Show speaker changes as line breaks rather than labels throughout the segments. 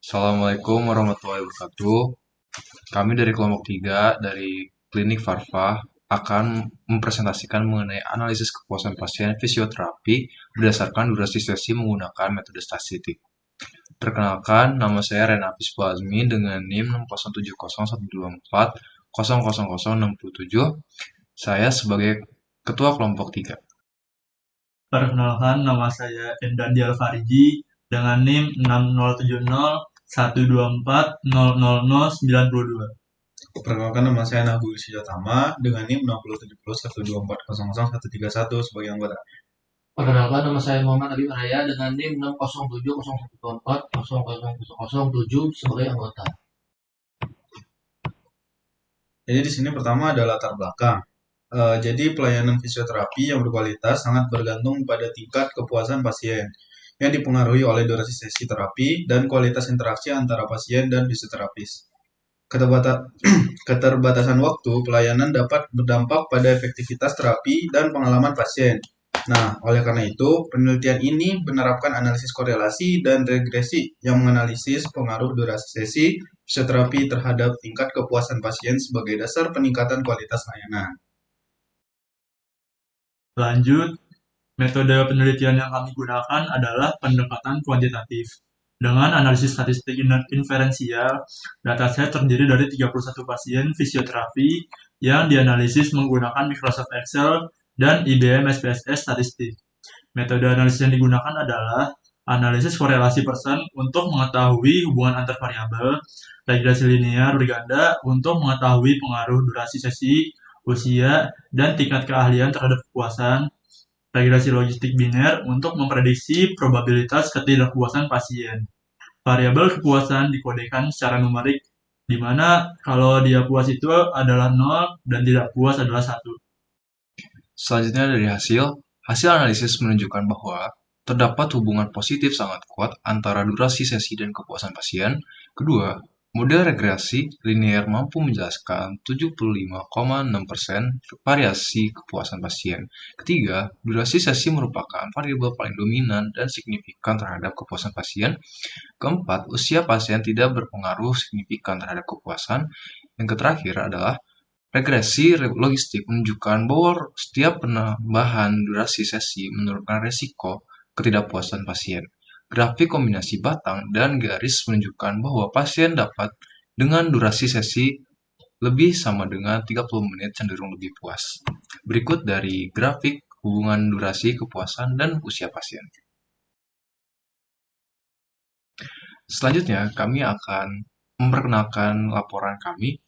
Assalamualaikum warahmatullahi wabarakatuh. Kami dari kelompok 3 dari Klinik Farva akan mempresentasikan mengenai analisis kepuasan pasien fisioterapi berdasarkan durasi sesi menggunakan metode statistik. Perkenalkan, nama saya Renafis Bazmi dengan NIM 6070124000067. Saya sebagai Ketua Kelompok 3.
Perkenalkan, nama saya Endan Dialfariji dengan NIM 6070124000922.
Perkenalkan, nama saya Nahbul Syajatama dengan NIM 6070124001131 sebagai anggota.
Perkenalkan, nama saya Muhammad Abi Raya dengan NIM 6070124000007 sebagai anggota.
Jadi di sini pertama ada latar belakang. Jadi pelayanan fisioterapi yang berkualitas sangat bergantung pada tingkat kepuasan pasien yang dipengaruhi oleh durasi sesi terapi dan kualitas interaksi antara pasien dan fisioterapis. Keterbatasan waktu pelayanan dapat berdampak pada efektivitas terapi dan pengalaman pasien. Nah, oleh karena itu, penelitian ini menerapkan analisis korelasi dan regresi yang menganalisis pengaruh durasi sesi fisioterapi terhadap tingkat kepuasan pasien sebagai dasar peningkatan kualitas layanan.
Lanjut, metode penelitian yang kami gunakan adalah pendekatan kuantitatif. Dengan analisis statistik inferensial, dataset terdiri dari 31 pasien fisioterapi yang dianalisis menggunakan Microsoft Excel dan IBM SPSS statistik. Metode analisis yang digunakan adalah analisis korelasi persen untuk mengetahui hubungan antar variabel, regresi linear berganda untuk mengetahui pengaruh durasi sesi, usia, dan tingkat keahlian terhadap kepuasan, regresi logistik biner untuk memprediksi probabilitas ketidakpuasan pasien. Variabel kepuasan dikodekan secara numerik, di mana kalau dia puas itu adalah 0 dan tidak puas adalah 1.
Selanjutnya dari hasil analisis menunjukkan bahwa terdapat hubungan positif sangat kuat antara durasi sesi dan kepuasan pasien. Kedua, model regresi linear mampu menjelaskan 75,6% variasi kepuasan pasien. Ketiga, durasi sesi merupakan variabel paling dominan dan signifikan terhadap kepuasan pasien. Keempat, usia pasien tidak berpengaruh signifikan terhadap kepuasan. Yang terakhir adalah regresi logistik menunjukkan bahwa setiap penambahan durasi sesi menurunkan resiko ketidakpuasan pasien. Grafik kombinasi batang dan garis menunjukkan bahwa pasien dapat dengan durasi sesi lebih sama dengan 30 menit cenderung lebih puas. Berikut dari grafik hubungan durasi kepuasan dan usia pasien. Selanjutnya, kami akan memperkenalkan laporan kami.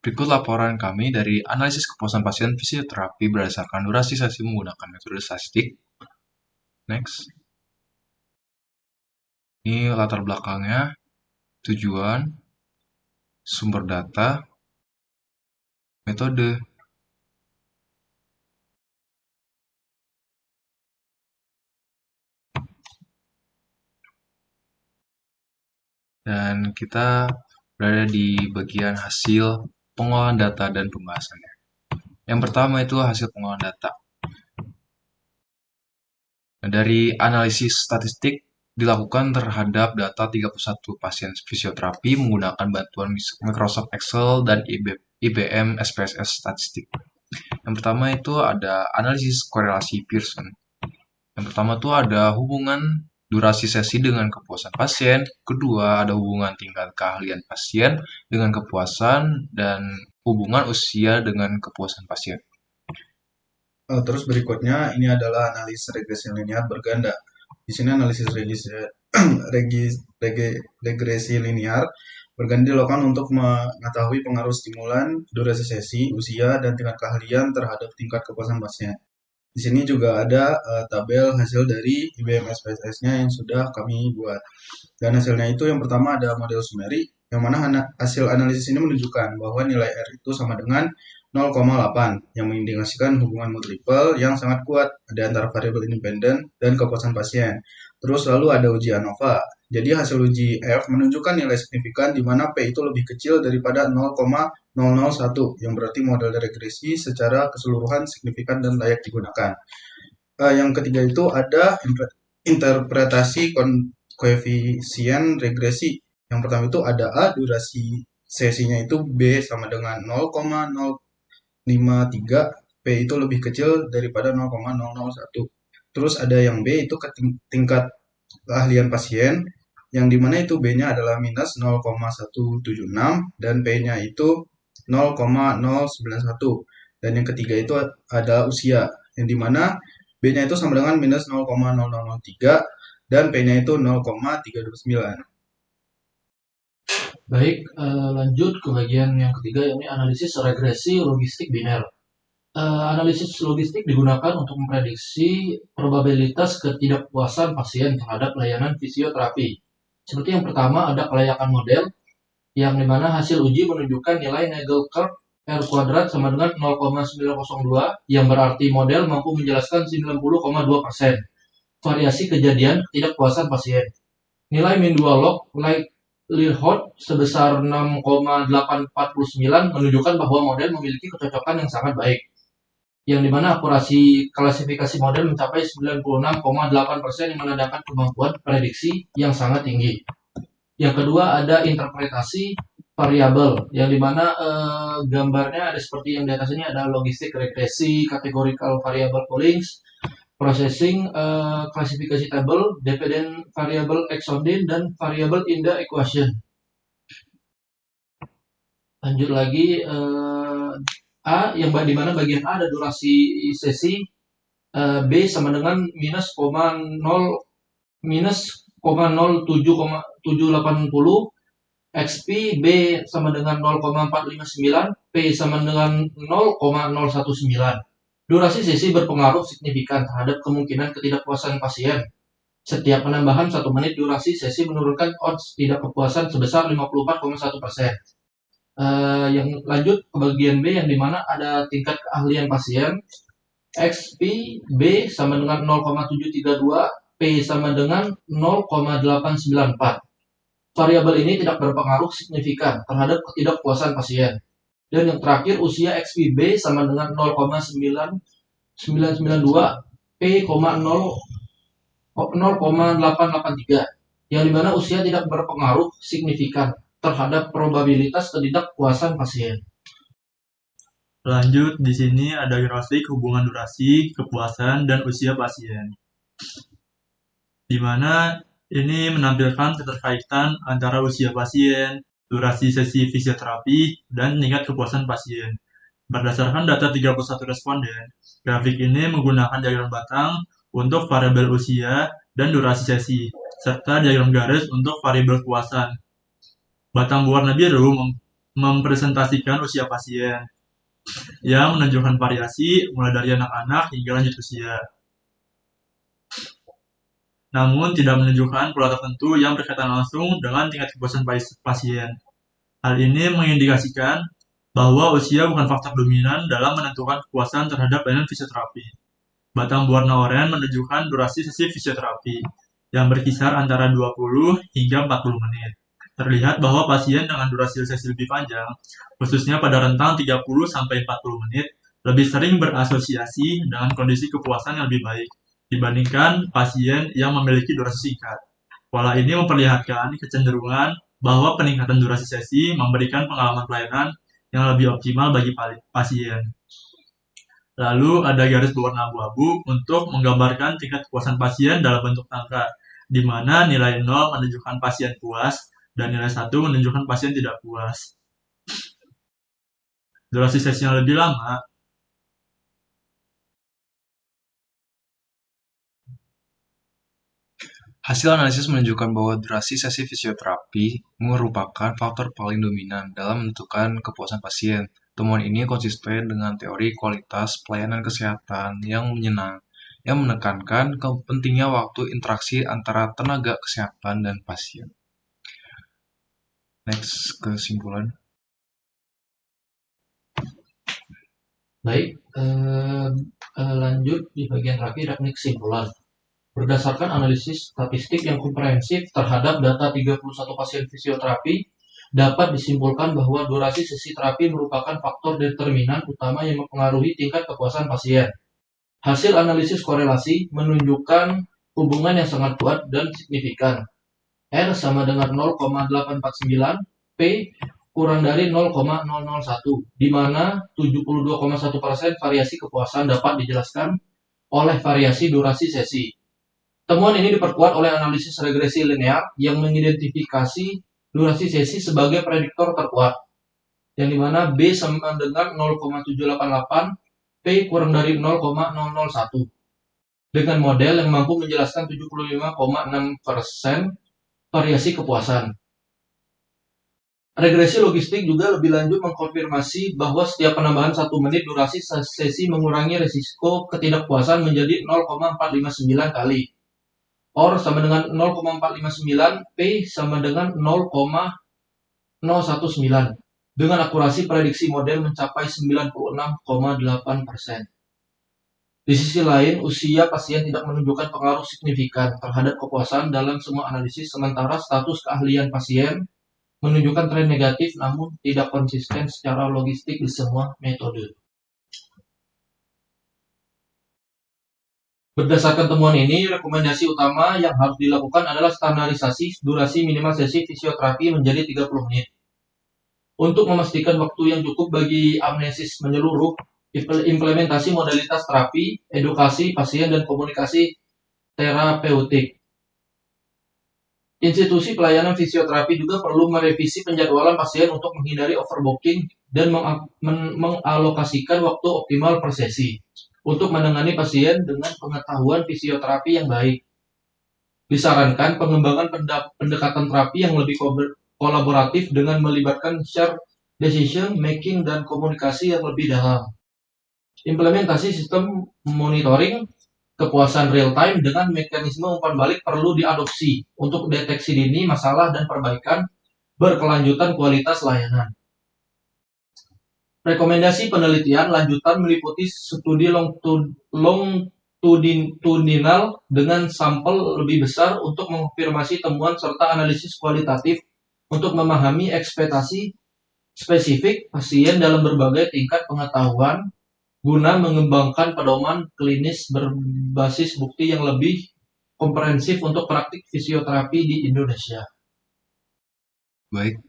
Berikut laporan kami dari analisis kepuasan pasien fisioterapi berdasarkan durasi sesi menggunakan metode statistik. Next. Ini latar belakangnya, tujuan, sumber data, metode. Dan kita berada di bagian hasil pengolahan data dan pembahasannya. Yang pertama itu hasil pengolahan data. Nah, dari analisis statistik dilakukan terhadap data 31 pasien fisioterapi menggunakan bantuan Microsoft Excel dan IBM SPSS statistik. Yang pertama itu ada analisis korelasi Pearson. Yang pertama itu ada hubungan durasi sesi dengan kepuasan pasien. Kedua, ada hubungan tingkat keahlian pasien dengan kepuasan dan hubungan usia dengan kepuasan pasien.
Terus berikutnya ini adalah analisis regresi linear berganda. Di sini analisis regresi linear berganda dilakukan untuk mengetahui pengaruh stimulan, durasi sesi, usia, dan tingkat keahlian terhadap tingkat kepuasan pasien. Di sini juga ada tabel hasil dari IBM SPSS-nya yang sudah kami buat. Dan hasilnya itu yang pertama ada model sumerik, yang mana hasil analisis ini menunjukkan bahwa nilai R itu sama dengan 0,8 yang mengindikasikan hubungan multiple yang sangat kuat di antara variabel independen dan kepuasan pasien. Terus lalu ada uji ANOVA. Jadi hasil uji F menunjukkan nilai signifikan di mana P itu lebih kecil daripada 0,001 yang berarti model regresi secara keseluruhan signifikan dan layak digunakan. Yang ketiga itu ada interpretasi koefisien regresi. Yang pertama itu ada A, durasi sesinya itu B sama dengan 0,053, P itu lebih kecil daripada 0,001. Terus ada yang B itu tingkat keahlian pasien, yang dimana itu B-nya adalah minus 0,176 dan P-nya itu 0,091. Dan yang ketiga itu ada usia, yang dimana B-nya itu sama dengan minus 0,0003 dan P-nya itu 0,329.
Baik, lanjut ke bagian yang ketiga, yakni analisis regresi logistik biner. Analisis logistik digunakan untuk memprediksi probabilitas ketidakpuasan pasien terhadap layanan fisioterapi. Seperti yang pertama, ada kelayakan model, yang dimana hasil uji menunjukkan nilai Nagel curve R kuadrat sama dengan 0,902, yang berarti model mampu menjelaskan 90,2% variasi kejadian ketidakpuasan pasien. Nilai min 2 log likelihood sebesar 6,849 menunjukkan bahwa model memiliki kecocokan yang sangat baik, yang dimana akurasi klasifikasi model mencapai 96,8% yang menandakan kemampuan prediksi yang sangat tinggi. Yang kedua ada interpretasi variabel, yang dimana gambarnya ada seperti yang di atas ini, ada logistik regresi, categorical variable poolings, processing, klasifikasi table, dependent variable exondin, dan variable in the equation. Lanjut lagi, A, yang dimana bagian A ada durasi sesi, B sama dengan minus 0,07,780, XP B sama dengan 0,459, P sama dengan 0,019. Durasi sesi berpengaruh signifikan terhadap kemungkinan ketidakpuasan pasien. Setiap penambahan 1 menit durasi sesi menurunkan odds tidak kepuasan sebesar 54,1%. Yang lanjut ke bagian B, yang dimana ada tingkat keahlian pasien. XP B sama dengan 0,732, P sama dengan 0,894. Variabel ini tidak berpengaruh signifikan terhadap ketidakpuasan pasien. Dan yang terakhir, usia XPB sama dengan 0,992, P, 0,883, yang dimana usia tidak berpengaruh signifikan terhadap probabilitas ketidakpuasan pasien.
Lanjut, di sini ada grafik hubungan durasi, kepuasan, dan usia pasien. Di mana ini menampilkan keterkaitan antara usia pasien, durasi sesi fisioterapi, dan tingkat kepuasan pasien. Berdasarkan data 31 responden, grafik ini menggunakan diagram batang untuk variabel usia dan durasi sesi, serta diagram garis untuk variabel kepuasan. Batang berwarna biru mempresentasikan usia pasien, yang menunjukkan variasi mulai dari anak-anak hingga lanjut usia. Namun tidak menunjukkan pola tertentu yang berkaitan langsung dengan tingkat kepuasan pasien. Hal ini mengindikasikan bahwa usia bukan faktor dominan dalam menentukan kepuasan terhadap layanan fisioterapi. Batang berwarna oranye menunjukkan durasi sesi fisioterapi, yang berkisar antara 20 hingga 40 menit. Terlihat bahwa pasien dengan durasi sesi lebih panjang, khususnya pada rentang 30-40 menit, lebih sering berasosiasi dengan kondisi kepuasan yang lebih baik dibandingkan pasien yang memiliki durasi singkat. Pola ini memperlihatkan kecenderungan bahwa peningkatan durasi sesi memberikan pengalaman pelayanan yang lebih optimal bagi pasien. Lalu ada garis berwarna abu-abu untuk menggambarkan tingkat kepuasan pasien dalam bentuk angka, di mana nilai 0 menunjukkan pasien puas dan nilai 1 menunjukkan pasien tidak puas. Durasi sesi yang lebih lama
Hasil analisis menunjukkan bahwa durasi sesi fisioterapi merupakan faktor paling dominan dalam menentukan kepuasan pasien. Temuan ini konsisten dengan teori kualitas pelayanan kesehatan yang menekankan pentingnya waktu interaksi antara tenaga kesehatan dan pasien. Next, kesimpulan.
Baik, lanjut di bagian terakhir, yakni kesimpulan. Berdasarkan analisis statistik yang komprehensif terhadap data 31 pasien fisioterapi, dapat disimpulkan bahwa durasi sesi terapi merupakan faktor determinan utama yang mempengaruhi tingkat kepuasan pasien. Hasil analisis korelasi menunjukkan hubungan yang sangat kuat dan signifikan. R sama dengan 0,849, P kurang dari 0,001, di mana 72,1% variasi kepuasan dapat dijelaskan oleh variasi durasi sesi. Temuan ini diperkuat oleh analisis regresi linear yang mengidentifikasi durasi sesi sebagai prediktor terkuat, yang dimana B sama dengan 0,788, P kurang dari 0,001, dengan model yang mampu menjelaskan 75,6% variasi kepuasan. Regresi logistik juga lebih lanjut mengkonfirmasi bahwa setiap penambahan 1 menit durasi sesi mengurangi resiko ketidakpuasan menjadi 0,459 kali. OR sama dengan 0,459, P sama dengan 0,019. Dengan akurasi prediksi model mencapai 96,8%. Di sisi lain, usia pasien tidak menunjukkan pengaruh signifikan terhadap kepuasan dalam semua analisis, sementara status keahlian pasien menunjukkan tren negatif namun tidak konsisten secara logistik di semua metode. Berdasarkan temuan ini, rekomendasi utama yang harus dilakukan adalah standarisasi durasi minimal sesi fisioterapi menjadi 30 menit. Untuk memastikan waktu yang cukup bagi amnesis menyeluruh, implementasi modalitas terapi, edukasi pasien, dan komunikasi terapeutik. Institusi pelayanan fisioterapi juga perlu merevisi penjadwalan pasien untuk menghindari overbooking dan mengalokasikan waktu optimal per sesi untuk menangani pasien dengan pengetahuan fisioterapi yang baik. Disarankan pengembangan pendekatan terapi yang lebih kolaboratif dengan melibatkan shared decision making dan komunikasi yang lebih dalam. Implementasi sistem monitoring kepuasan real-time dengan mekanisme umpan balik perlu diadopsi untuk deteksi dini masalah dan perbaikan berkelanjutan kualitas layanan. Rekomendasi penelitian lanjutan meliputi studi longitudinal dengan sampel lebih besar untuk mengonfirmasi temuan serta analisis kualitatif untuk memahami ekspektasi spesifik pasien dalam berbagai tingkat pengetahuan guna mengembangkan pedoman klinis berbasis bukti yang lebih komprehensif untuk praktik fisioterapi di Indonesia.
Baik,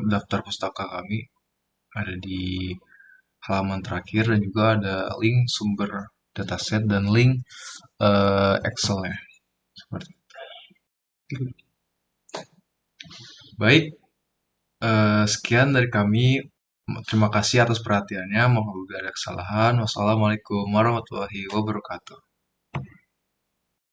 daftar pustaka kami ada di halaman terakhir dan juga ada link sumber dataset dan link Excel-nya. Seperti itu. Baik, sekian dari kami. Terima kasih atas perhatiannya. Mohon ada kesalahan. Wassalamualaikum warahmatullahi wabarakatuh.